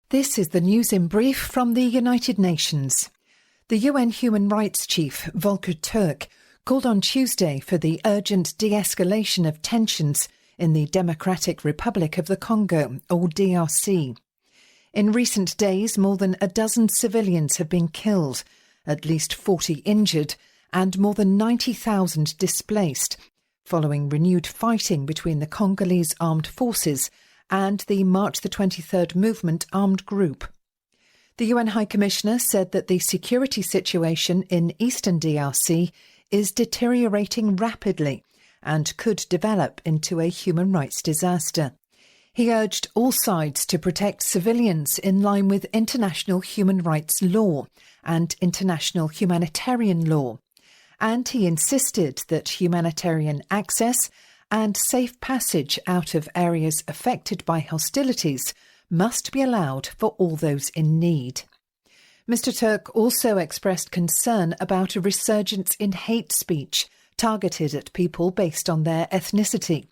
This is the news in brief from the United Nations. The UN Human Rights Chief, Volker Turk, called on Tuesday for the urgent de-escalation of tensions in the Democratic Republic of the Congo, or DRC. In recent days, more than a dozen civilians have been killed, at least 40 injured, and more than 90,000 displaced, following renewed fighting between the Congolese armed forces and the March the 23rd Movement armed group. The UN High Commissioner said that the security situation in eastern DRC is deteriorating rapidly and could develop into a human rights disaster. He urged all sides to protect civilians in line with international human rights law and international humanitarian law, and he insisted that humanitarian access and safe passage out of areas affected by hostilities must be allowed for all those in need. Mr. Turk also expressed concern about a resurgence in hate speech targeted at people based on their ethnicity,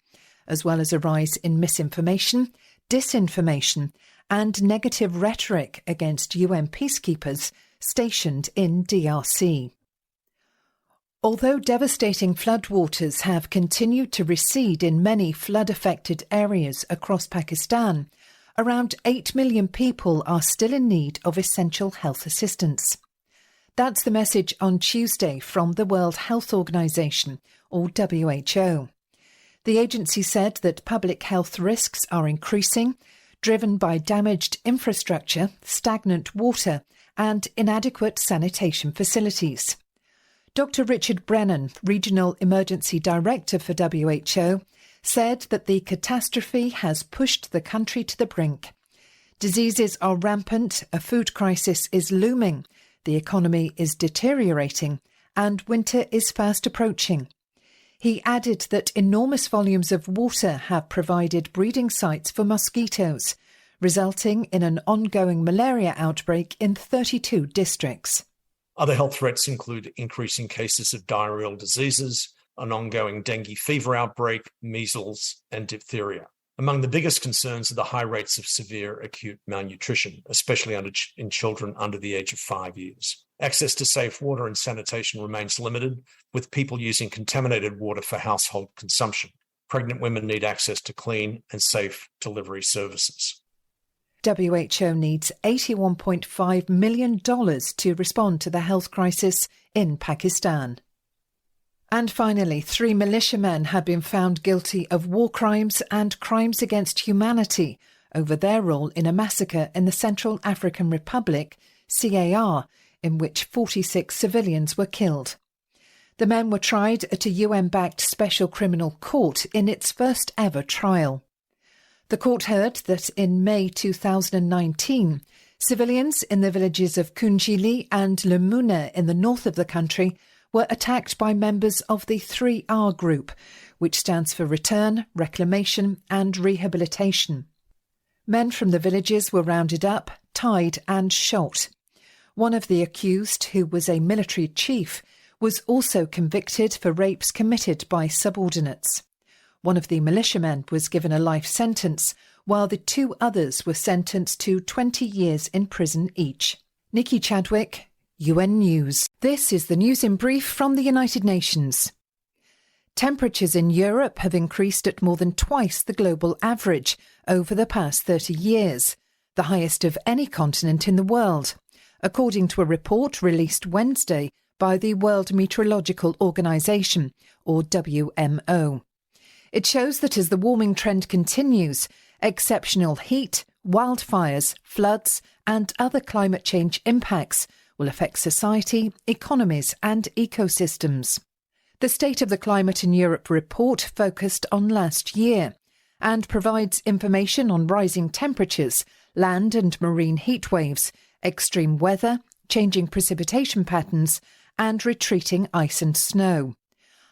as well as a rise in misinformation, disinformation, and negative rhetoric against UN peacekeepers stationed in DRC. Although devastating floodwaters have continued to recede in many flood-affected areas across Pakistan, around 8 million people are still in need of essential health assistance. That's the message on Tuesday from the World Health Organization, or WHO. The agency said that public health risks are increasing, driven by damaged infrastructure, stagnant water, and inadequate sanitation facilities. Dr. Richard Brennan, Regional Emergency Director for WHO, said that the catastrophe has pushed the country to the brink. Diseases are rampant, a food crisis is looming, the economy is deteriorating, and winter is fast approaching. He added that enormous volumes of water have provided breeding sites for mosquitoes, resulting in an ongoing malaria outbreak in 32 districts. Other health threats include increasing cases of diarrheal diseases, an ongoing dengue fever outbreak, measles, and diphtheria. Among the biggest concerns are the high rates of severe acute malnutrition, especially in children under the age of 5 years. Access to safe water and sanitation remains limited, with people using contaminated water for household consumption. Pregnant women need access to clean and safe delivery services. WHO needs $81.5 million to respond to the health crisis in Pakistan. And finally, 3 militiamen have been found guilty of war crimes and crimes against humanity over their role in a massacre in the Central African Republic, CAR, in which 46 civilians were killed. The men were tried at a UN-backed special criminal court in its first ever trial. The court heard that in May 2019, civilians in the villages of Kunjili and Lemuna in the north of the country were attacked by members of the 3R group, which stands for Return, Reclamation and Rehabilitation. Men from the villages were rounded up, tied and shot. One of the accused, who was a military chief, was also convicted for rapes committed by subordinates. One of the militiamen was given a life sentence, while the 2 others were sentenced to 20 years in prison each. Nikki Chadwick, UN News. This is the news in brief from the United Nations. Temperatures in Europe have increased at more than twice the global average over the past 30 years, the highest of any continent in the world, according to a report released Wednesday by the World Meteorological Organization, or WMO. It shows that as the warming trend continues, exceptional heat, wildfires, floods, and other climate change impacts will affect society, economies, and ecosystems. The State of the Climate in Europe report focused on last year and provides information on rising temperatures, land and marine heat waves, extreme weather, changing precipitation patterns, and retreating ice and snow.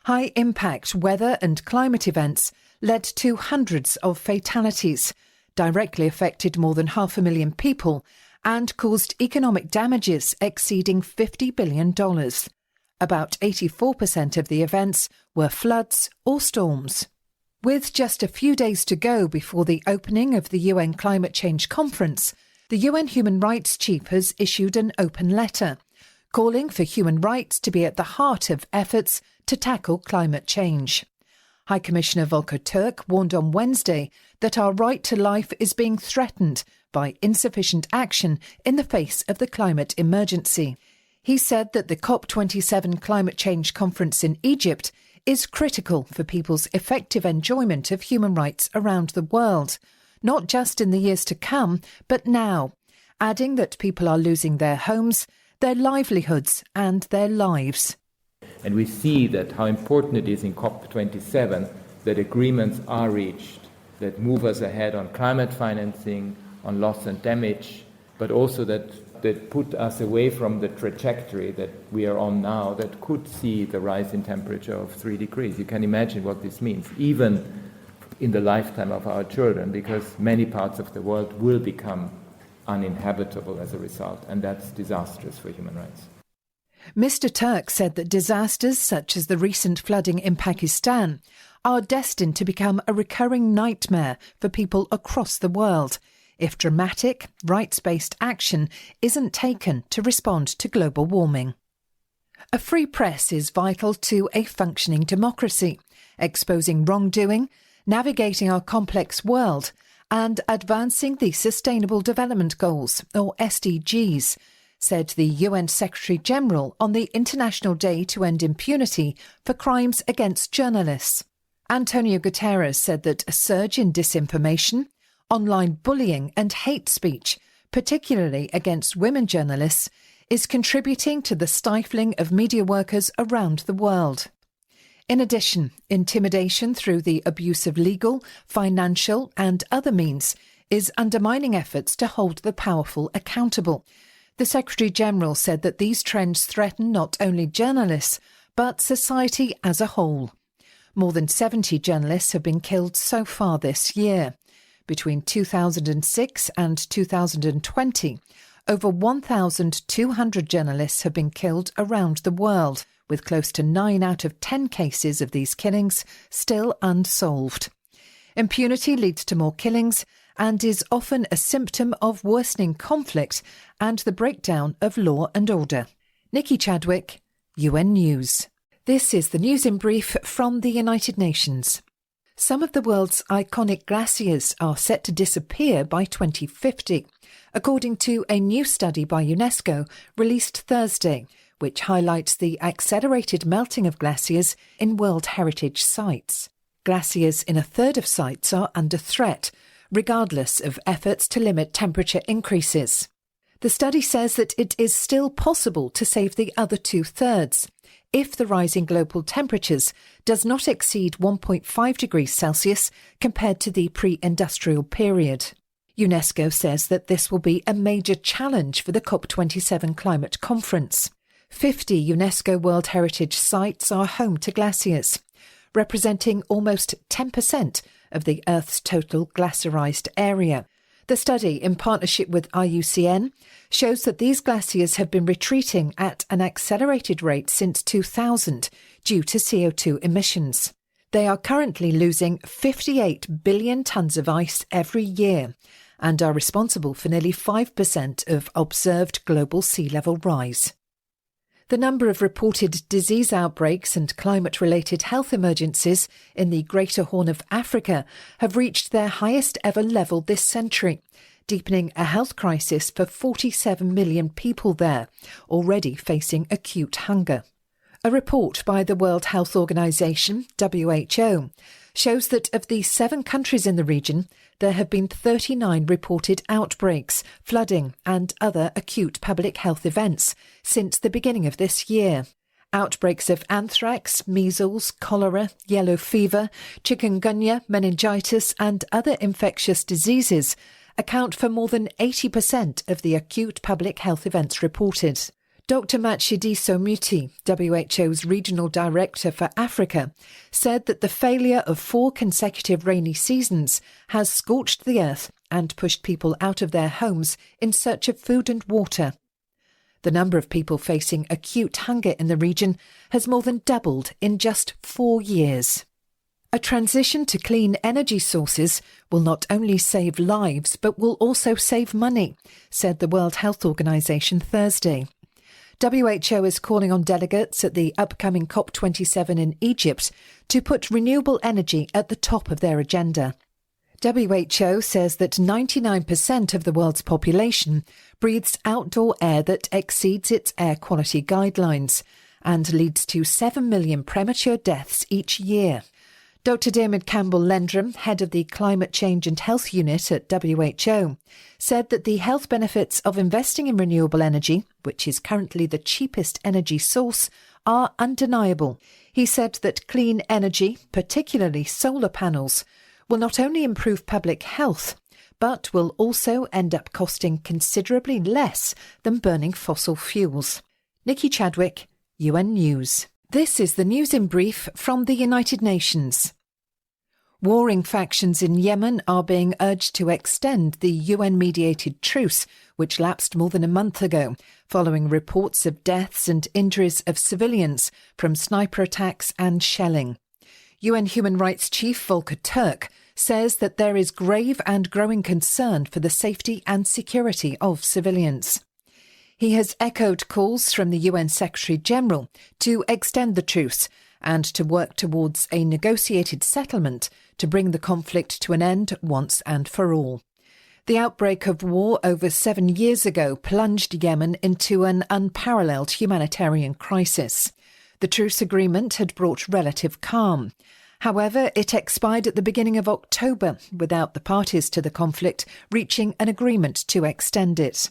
High-impact weather and climate events led to hundreds of fatalities, directly affected more than 500,000 people, and caused economic damages exceeding $50 billion. About 84% of the events were floods or storms. With just a few days to go before the opening of the UN Climate Change Conference, The UN Human Rights Chief has issued an open letter, calling for human rights to be at the heart of efforts to tackle climate change. High Commissioner Volker Turk warned on Wednesday that our right to life is being threatened by insufficient action in the face of the climate emergency. He said that the COP27 climate change conference in Egypt is critical for people's effective enjoyment of human rights around the world, not just in the years to come, but now, adding that people are losing their homes, their livelihoods and their lives. And we see that how important it is in COP27 that agreements are reached that move us ahead on climate financing, on loss and damage, but also that put us away from the trajectory that we are on now that could see the rise in temperature of 3 degrees. You can imagine what this means, even in the lifetime of our children, because many parts of the world will become uninhabitable as a result, and that's disastrous for human rights. Mr. Turk said that disasters such as the recent flooding in Pakistan are destined to become a recurring nightmare for people across the world if dramatic, rights-based action isn't taken to respond to global warming. A free press is vital to a functioning democracy, exposing wrongdoing, navigating our complex world, and advancing the Sustainable Development Goals, or SDGs, said the UN Secretary-General on the International Day to End Impunity for Crimes Against Journalists. Antonio Guterres said that a surge in disinformation, online bullying and hate speech, particularly against women journalists, is contributing to the stifling of media workers around the world. In addition, intimidation through the abuse of legal, financial and other means is undermining efforts to hold the powerful accountable. The Secretary-General said that these trends threaten not only journalists, but society as a whole. More than 70 journalists have been killed so far this year. Between 2006 and 2020, over 1,200 journalists have been killed around the world, with close to 9 out of 10 cases of these killings still unsolved. Impunity leads to more killings and is often a symptom of worsening conflict and the breakdown of law and order. Nikki Chadwick, UN News. This is the news in brief from the United Nations. Some of the world's iconic glaciers are set to disappear by 2050, according to a new study by UNESCO released Thursday, which highlights the accelerated melting of glaciers in World Heritage sites. Glaciers in a third of sites are under threat, regardless of efforts to limit temperature increases. The study says that it is still possible to save the other two-thirds if the rise in global temperatures does not exceed 1.5 degrees Celsius compared to the pre-industrial period. UNESCO says that this will be a major challenge for the COP27 climate conference. 50 UNESCO World Heritage sites are home to glaciers, representing almost 10% of the Earth's total glaciarized area. The study, in partnership with IUCN, shows that these glaciers have been retreating at an accelerated rate since 2000 due to CO2 emissions. They are currently losing 58 billion tonnes of ice every year and are responsible for nearly 5% of observed global sea level rise. The number of reported disease outbreaks and climate-related health emergencies in the Greater Horn of Africa have reached their highest ever level this century, deepening a health crisis for 47 million people there, already facing acute hunger. A report by the World Health Organization, WHO, shows that of the 7 countries in the region, there have been 39 reported outbreaks, flooding and other acute public health events since the beginning of this year. Outbreaks of anthrax, measles, cholera, yellow fever, chikungunya, meningitis and other infectious diseases account for more than 80% of the acute public health events reported. Dr. Matshidiso Muti, WHO's Regional Director for Africa, said that the failure of 4 consecutive rainy seasons has scorched the earth and pushed people out of their homes in search of food and water. The number of people facing acute hunger in the region has more than doubled in just 4 years. A transition to clean energy sources will not only save lives but will also save money, said the World Health Organization Thursday. WHO is calling on delegates at the upcoming COP27 in Egypt to put renewable energy at the top of their agenda. WHO says that 99% of the world's population breathes outdoor air that exceeds its air quality guidelines and leads to 7 million premature deaths each year. Dr. Diarmaid Campbell-Lendrum, head of the Climate Change and Health Unit at WHO, said that the health benefits of investing in renewable energy, which is currently the cheapest energy source, are undeniable. He said that clean energy, particularly solar panels, will not only improve public health, but will also end up costing considerably less than burning fossil fuels. Nikki Chadwick, UN News. This is the news in brief from the United Nations. Warring factions in Yemen are being urged to extend the UN-mediated truce, which lapsed more than a month ago, following reports of deaths and injuries of civilians from sniper attacks and shelling. UN Human Rights Chief Volker Turk says that there is grave and growing concern for the safety and security of civilians. He has echoed calls from the UN Secretary-General to extend the truce and to work towards a negotiated settlement to bring the conflict to an end once and for all. The outbreak of war over 7 years ago plunged Yemen into an unparalleled humanitarian crisis. The truce agreement had brought relative calm. However, it expired at the beginning of October without the parties to the conflict reaching an agreement to extend it.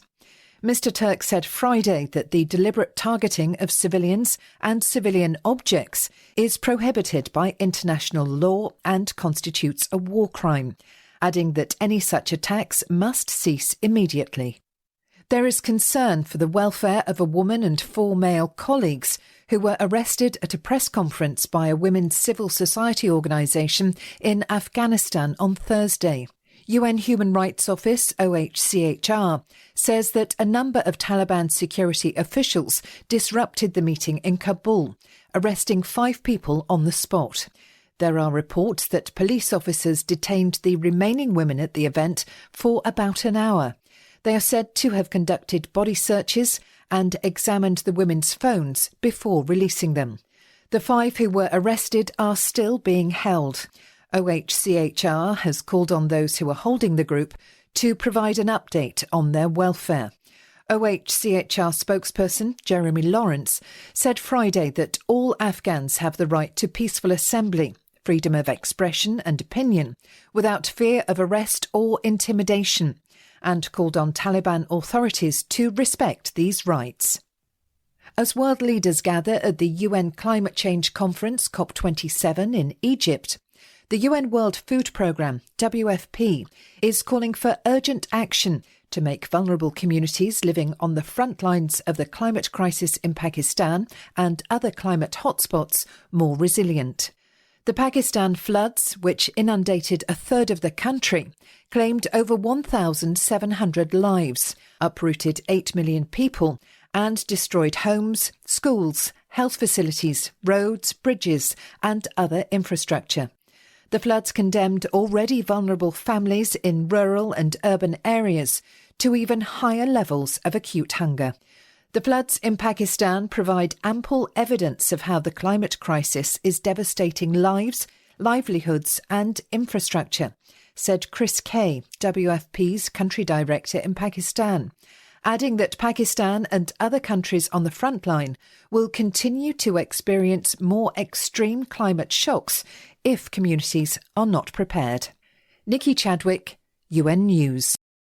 Mr. Turk said Friday that the deliberate targeting of civilians and civilian objects is prohibited by international law and constitutes a war crime, adding that any such attacks must cease immediately. There is concern for the welfare of a woman and 4 male colleagues who were arrested at a press conference by a women's civil society organisation in Afghanistan on Thursday. UN Human Rights Office, OHCHR, says that a number of Taliban security officials disrupted the meeting in Kabul, arresting 5 people on the spot. There are reports that police officers detained the remaining women at the event for about an hour. They are said to have conducted body searches and examined the women's phones before releasing them. The 5 who were arrested are still being held. OHCHR has called on those who are holding the group to provide an update on their welfare. OHCHR spokesperson Jeremy Lawrence said Friday that all Afghans have the right to peaceful assembly, freedom of expression and opinion, without fear of arrest or intimidation, and called on Taliban authorities to respect these rights. As world leaders gather at the UN Climate Change Conference COP27 in Egypt, the UN World Food Programme, WFP, is calling for urgent action to make vulnerable communities living on the front lines of the climate crisis in Pakistan and other climate hotspots more resilient. The Pakistan floods, which inundated a third of the country, claimed over 1,700 lives, uprooted 8 million people, and destroyed homes, schools, health facilities, roads, bridges, and other infrastructure. The floods condemned already vulnerable families in rural and urban areas to even higher levels of acute hunger. The floods in Pakistan provide ample evidence of how the climate crisis is devastating lives, livelihoods and infrastructure, said Chris Kay, WFP's country director in Pakistan, adding that Pakistan and other countries on the front line will continue to experience more extreme climate shocks if communities are not prepared. Nikki Chadwick, UN News.